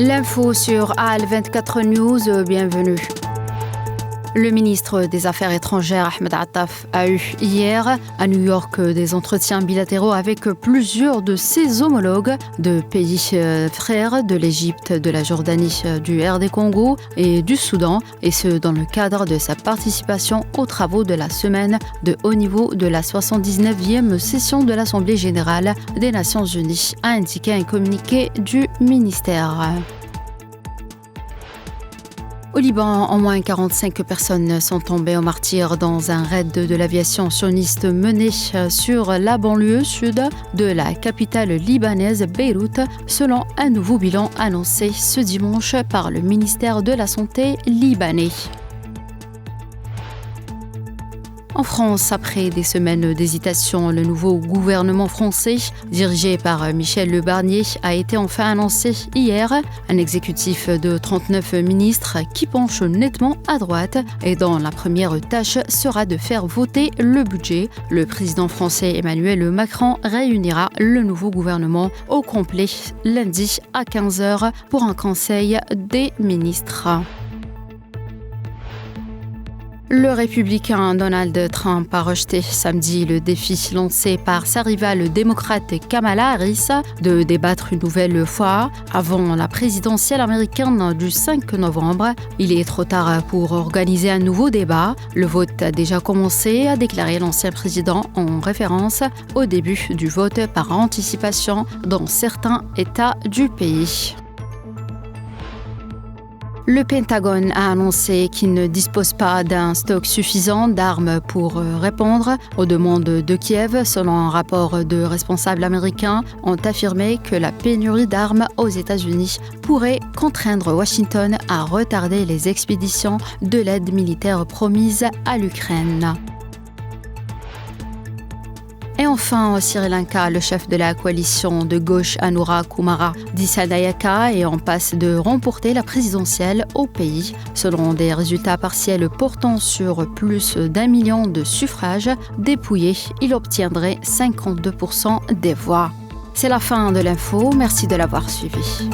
L'info sur AL24 News, bienvenue. Le ministre des Affaires étrangères, Ahmed Attaf, a eu hier à New York des entretiens bilatéraux avec plusieurs de ses homologues de pays frères de l'Égypte, de la Jordanie, du RD Congo et du Soudan, et ce dans le cadre de sa participation aux travaux de la semaine de haut niveau de la 79e session de l'Assemblée générale des Nations unies, a indiqué un communiqué du ministère. Au Liban, au moins 45 personnes sont tombées au martyre dans un raid de l'aviation sioniste mené sur la banlieue sud de la capitale libanaise Beyrouth, selon un nouveau bilan annoncé ce dimanche par le ministère de la Santé libanais. En France, après des semaines d'hésitation, le nouveau gouvernement français, dirigé par Michel Barnier, a été enfin annoncé hier. Un exécutif de 39 ministres qui penche nettement à droite et dont la première tâche sera de faire voter le budget. Le président français Emmanuel Macron réunira le nouveau gouvernement au complet lundi à 15h pour un conseil des ministres. Le républicain Donald Trump a rejeté samedi le défi lancé par sa rivale démocrate Kamala Harris de débattre une nouvelle fois avant la présidentielle américaine du 5 novembre. Il est trop tard pour organiser un nouveau débat. Le vote a déjà commencé, a déclaré l'ancien président en référence au début du vote par anticipation dans certains États du pays. Le Pentagone a annoncé qu'il ne dispose pas d'un stock suffisant d'armes pour répondre aux demandes de Kiev. Selon un rapport de responsables américains, ont affirmé que la pénurie d'armes aux États-Unis pourrait contraindre Washington à retarder les expéditions de l'aide militaire promise à l'Ukraine. Et enfin, au Sri Lanka, le chef de la coalition de gauche Anura Kumara Dissanayaka est en passe de remporter la présidentielle au pays. Selon des résultats partiels portant sur plus d'1 million de suffrages dépouillés, il obtiendrait 52% des voix. C'est la fin de l'info, merci de l'avoir suivi.